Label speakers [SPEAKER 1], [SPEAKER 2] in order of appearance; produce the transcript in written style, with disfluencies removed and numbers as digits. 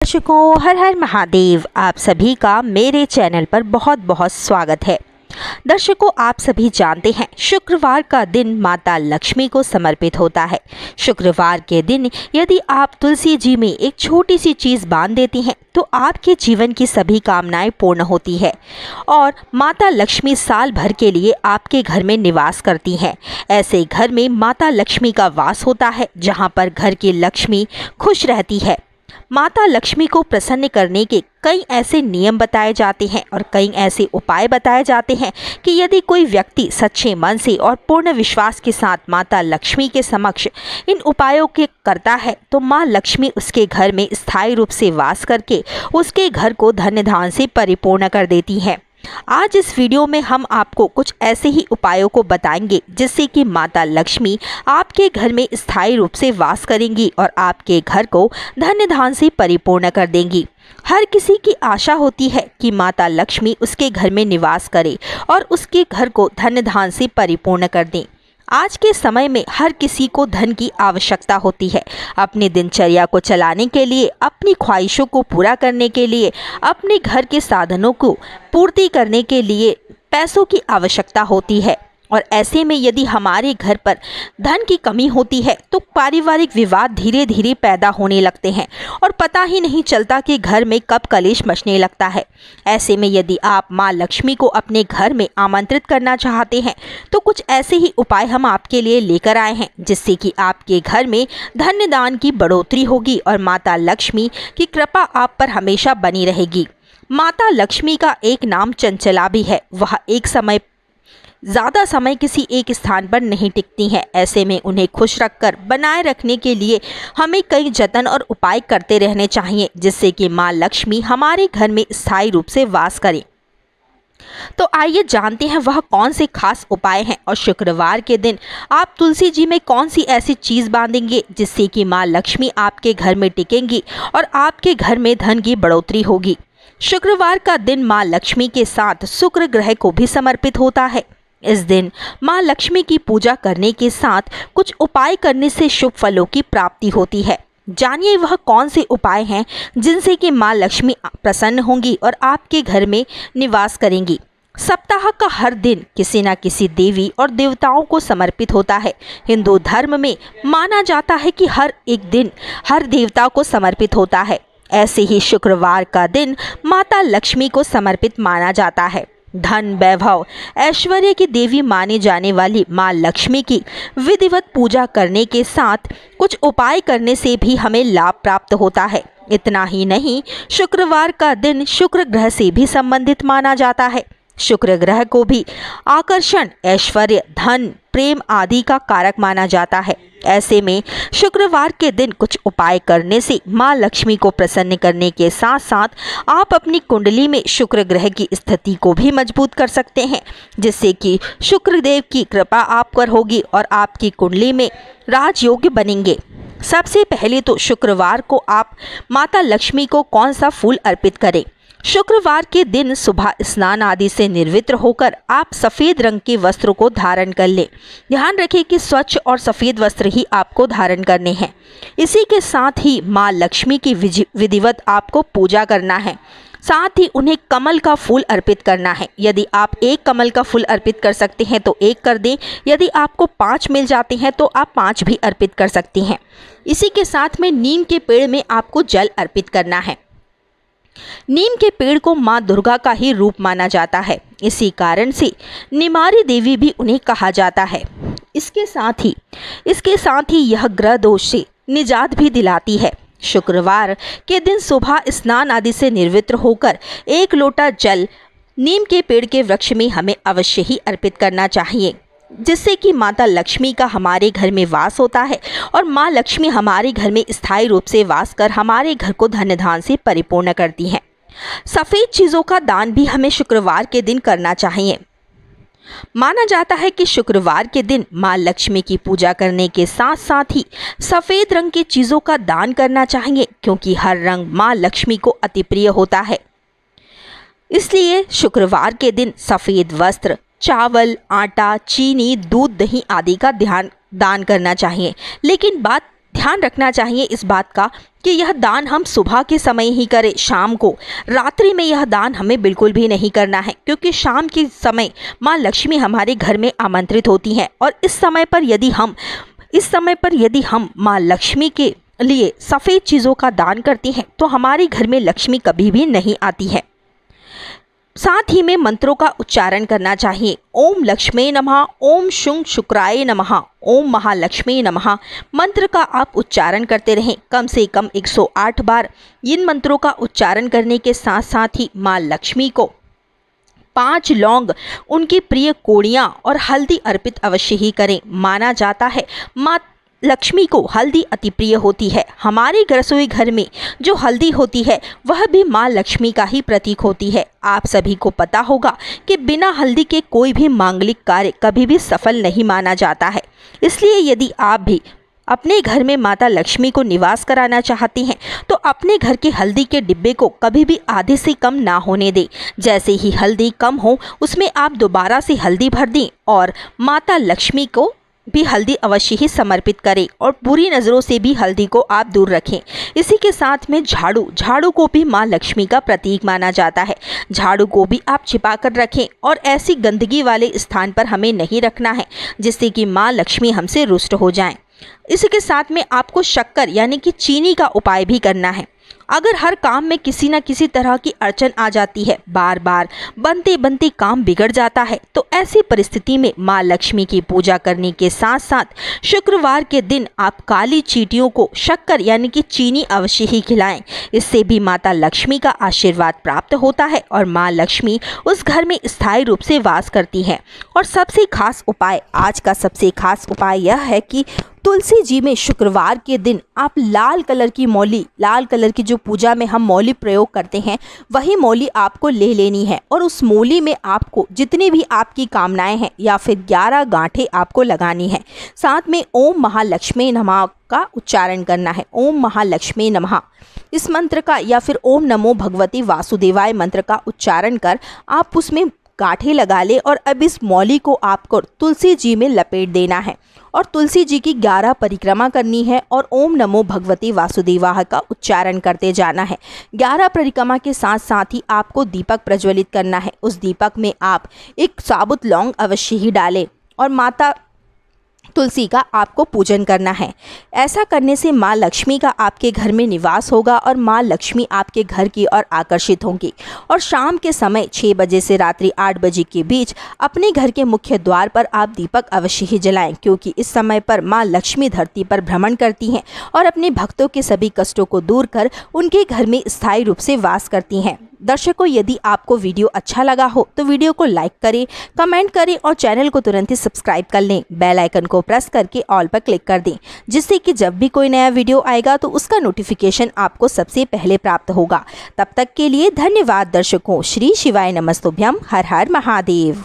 [SPEAKER 1] दर्शकों, हर हर महादेव। आप सभी का मेरे चैनल पर बहुत बहुत स्वागत है। दर्शकों, आप सभी जानते हैं शुक्रवार का दिन माता लक्ष्मी को समर्पित होता है। शुक्रवार के दिन यदि आप तुलसी जी में एक छोटी सी चीज़ बांध देती हैं तो आपके जीवन की सभी कामनाएं पूर्ण होती है और माता लक्ष्मी साल भर के लिए आपके घर में निवास करती हैं। ऐसे घर में माता लक्ष्मी का वास होता है जहां पर घर की लक्ष्मी खुश रहती है। माता लक्ष्मी को प्रसन्न करने के कई ऐसे नियम बताए जाते हैं और कई ऐसे उपाय बताए जाते हैं कि यदि कोई व्यक्ति सच्चे मन से और पूर्ण विश्वास के साथ माता लक्ष्मी के समक्ष इन उपायों के करता है तो माँ लक्ष्मी उसके घर में स्थायी रूप से वास करके उसके घर को धन धान्य से परिपूर्ण कर देती है। आज इस वीडियो में हम आपको कुछ ऐसे ही उपायों को बताएंगे जिससे कि माता लक्ष्मी आपके घर में स्थायी रूप से वास करेंगी और आपके घर को धन धान्य से परिपूर्ण कर देंगी। हर किसी की आशा होती है कि माता लक्ष्मी उसके घर में निवास करे और उसके घर को धन धान्य से परिपूर्ण कर दें। आज के समय में हर किसी को धन की आवश्यकता होती है। अपनी दिनचर्या को चलाने के लिए, अपनी ख्वाहिशों को पूरा करने के लिए, अपने घर के साधनों को पूर्ति करने के लिए पैसों की आवश्यकता होती है। और ऐसे में यदि हमारे घर पर धन की कमी होती है तो पारिवारिक विवाद धीरे धीरे पैदा होने लगते हैं और पता ही नहीं चलता कि घर में कब कलेश मचने लगता है। ऐसे में यदि आप माँ लक्ष्मी को अपने घर में आमंत्रित करना चाहते हैं तो कुछ ऐसे ही उपाय हम आपके लिए लेकर आए हैं जिससे कि आपके घर में धन्य दान की बढ़ोतरी होगी और माता लक्ष्मी की कृपा आप पर हमेशा बनी रहेगी। माता लक्ष्मी का एक नाम चंचला भी है। वह एक समय ज़्यादा समय किसी एक स्थान पर नहीं टिकती हैं। ऐसे में उन्हें खुश रखकर बनाए रखने के लिए हमें कई जतन और उपाय करते रहने चाहिए जिससे कि माँ लक्ष्मी हमारे घर में स्थायी रूप से वास करें। तो आइए जानते हैं वह कौन से खास उपाय हैं और शुक्रवार के दिन आप तुलसी जी में कौन सी ऐसी चीज़ बांधेंगे जिससे कि माँ लक्ष्मी आपके घर में टिकेंगी और आपके घर में धन की बढ़ोतरी होगी। शुक्रवार का दिन माँ लक्ष्मी के साथ शुक्र ग्रह को भी समर्पित होता है। इस दिन माँ लक्ष्मी की पूजा करने के साथ कुछ उपाय करने से शुभ फलों की प्राप्ति होती है। जानिए वह कौन से उपाय हैं जिनसे कि माँ लक्ष्मी प्रसन्न होंगी और आपके घर में निवास करेंगी। सप्ताह का हर दिन किसी न किसी देवी और देवताओं को समर्पित होता है। हिंदू धर्म में माना जाता है कि हर एक दिन हर देवता को समर्पित होता है। ऐसे ही शुक्रवार का दिन माता लक्ष्मी को समर्पित माना जाता है। धन, वैभव, ऐश्वर्य की देवी माने जाने वाली माँ लक्ष्मी की विधिवत पूजा करने के साथ कुछ उपाय करने से भी हमें लाभ प्राप्त होता है। इतना ही नहीं, शुक्रवार का दिन शुक्र ग्रह से भी संबंधित माना जाता है। शुक्र ग्रह को भी आकर्षण, ऐश्वर्य, धन, प्रेम आदि का कारक माना जाता है। ऐसे में शुक्रवार के दिन कुछ उपाय करने से माँ लक्ष्मी को प्रसन्न करने के साथ साथ आप अपनी कुंडली में शुक्र ग्रह की स्थिति को भी मजबूत कर सकते हैं जिससे कि शुक्रदेव की कृपा आप पर होगी और आपकी कुंडली में राजयोग बनेंगे। सबसे पहले तो शुक्रवार को आप माता लक्ष्मी को कौन सा फूल अर्पित करें। शुक्रवार के दिन सुबह स्नान आदि से निर्वृत्त होकर आप सफ़ेद रंग के वस्त्रों को धारण कर लें। ध्यान रखें कि स्वच्छ और सफ़ेद वस्त्र ही आपको धारण करने हैं। इसी के साथ ही माँ लक्ष्मी की विधिवत आपको पूजा करना है। साथ ही उन्हें कमल का फूल अर्पित करना है। यदि आप एक कमल का फूल अर्पित कर सकते हैं तो एक कर दें। यदि आपको 5 मिल जाते हैं तो आप 5 भी अर्पित कर सकती हैं। इसी के साथ में नीम के पेड़ में आपको जल अर्पित करना है। नीम के पेड़ को माँ दुर्गा का ही रूप माना जाता है। इसी कारण से निमारी देवी भी उन्हें कहा जाता है। इसके साथ ही यह ग्रह दोष से निजात भी दिलाती है। शुक्रवार के दिन सुबह स्नान आदि से निवृत्त होकर 1 लोटा जल नीम के पेड़ के वृक्ष में हमें अवश्य ही अर्पित करना चाहिए जिससे कि माता लक्ष्मी का हमारे घर में वास होता है और माँ लक्ष्मी हमारे घर में स्थायी रूप से वास कर हमारे घर को धन धान्य से परिपूर्ण करती हैं। सफ़ेद चीज़ों का दान भी हमें शुक्रवार के दिन करना चाहिए। माना जाता है कि शुक्रवार के दिन माँ लक्ष्मी की पूजा करने के साथ साथ ही सफ़ेद रंग की चीज़ों का दान करना चाहिए क्योंकि हर रंग माँ लक्ष्मी को अति प्रिय होता है। इसलिए शुक्रवार के दिन सफ़ेद वस्त्र, चावल, आटा, चीनी, दूध, दही आदि का दान करना चाहिए। लेकिन ध्यान रखना चाहिए इस बात का कि यह दान हम सुबह के समय ही करें, शाम को। रात्रि में यह दान हमें बिल्कुल भी नहीं करना है, क्योंकि शाम के समय माँ लक्ष्मी हमारे घर में आमंत्रित होती हैं और इस समय पर यदि हम माँ लक्ष्मी के लिए सफ़ेद चीज़ों का दान करते हैं तो हमारे घर में लक्ष्मी कभी भी नहीं आती है। साथ ही में मंत्रों का उच्चारण करना चाहिए। ओम लक्ष्मी नमः, ओम शुंग शुक्राय नमः, ओम महालक्ष्मी नमः मंत्र का आप उच्चारण करते रहें कम से कम 108 बार। इन मंत्रों का उच्चारण करने के साथ साथ ही माँ लक्ष्मी को 5 लौंग, उनकी प्रिय कोड़ियाँ और हल्दी अर्पित अवश्य ही करें। माना जाता है माँ लक्ष्मी को हल्दी अति प्रिय होती है। हमारे रसोई घर में जो हल्दी होती है वह भी माँ लक्ष्मी का ही प्रतीक होती है। आप सभी को पता होगा कि बिना हल्दी के कोई भी मांगलिक कार्य कभी भी सफल नहीं माना जाता है। इसलिए यदि आप भी अपने घर में माता लक्ष्मी को निवास कराना चाहती हैं तो अपने घर के हल्दी के डिब्बे को कभी भी आधे से कम ना होने दें। जैसे ही हल्दी कम हो उसमें आप दोबारा से हल्दी भर दें और माता लक्ष्मी को भी हल्दी अवश्य ही समर्पित करें और बुरी नज़रों से भी हल्दी को आप दूर रखें। इसी के साथ में झाड़ू को भी माँ लक्ष्मी का प्रतीक माना जाता है। झाड़ू को भी आप छिपा कर रखें और ऐसी गंदगी वाले स्थान पर हमें नहीं रखना है जिससे कि माँ लक्ष्मी हमसे रुष्ट हो जाएं। इसी के साथ में आपको शक्कर यानी कि चीनी का उपाय भी करना है। अगर हर काम में किसी न किसी तरह की अड़चन आ जाती है, बार बार बनते बनते काम बिगड़ जाता है, तो ऐसी परिस्थिति में माँ लक्ष्मी की पूजा करने के साथ साथ शुक्रवार के दिन आप काली चींटियों को शक्कर यानी कि चीनी अवश्य ही खिलाएं। इससे भी माता लक्ष्मी का आशीर्वाद प्राप्त होता है और माँ लक्ष्मी उस घर में स्थायी रूप से वास करती हैं। और आज का सबसे खास उपाय यह है कि तुलसी जी में शुक्रवार के दिन आप लाल कलर की जो पूजा में हम मौली प्रयोग करते हैं वही मौली आपको ले लेनी है और उस मौली में आपको जितनी भी आपकी कामनाएं हैं या फिर 11 गांठें आपको लगानी है। साथ में ओम महालक्ष्मी नमः का उच्चारण करना है। ओम महालक्ष्मी नमः इस मंत्र का या फिर ओम नमो भगवती वासुदेवाय मंत्र का उच्चारण कर आप उसमें गांठें लगा ले और अब इस मौली को आपको तुलसी जी में लपेट देना है और तुलसी जी की 11 परिक्रमा करनी है और ओम नमो भगवती वासुदेवाय का उच्चारण करते जाना है। 11 परिक्रमा के साथ साथ ही आपको दीपक प्रज्वलित करना है। उस दीपक में आप एक साबुत लौंग अवश्य ही डालें और माता तुलसी का आपको पूजन करना है। ऐसा करने से माँ लक्ष्मी का आपके घर में निवास होगा और माँ लक्ष्मी आपके घर की ओर आकर्षित होंगी। और शाम के समय 6 बजे से रात्रि 8 बजे के बीच अपने घर के मुख्य द्वार पर आप दीपक अवश्य ही जलाएं, क्योंकि इस समय पर माँ लक्ष्मी धरती पर भ्रमण करती हैं और अपने भक्तों के सभी कष्टों को दूर कर उनके घर में स्थायी रूप से वास करती हैं। दर्शकों, यदि आपको वीडियो अच्छा लगा हो तो वीडियो को लाइक करें, कमेंट करें और चैनल को तुरंत ही सब्सक्राइब कर लें। बेल आइकन को प्रेस करके ऑल पर क्लिक कर दें, जिससे कि जब भी कोई नया वीडियो आएगा तो उसका नोटिफिकेशन आपको सबसे पहले प्राप्त होगा। तब तक के लिए धन्यवाद दर्शकों। श्री शिवाय नमस्तुभ्यम। हर हर महादेव।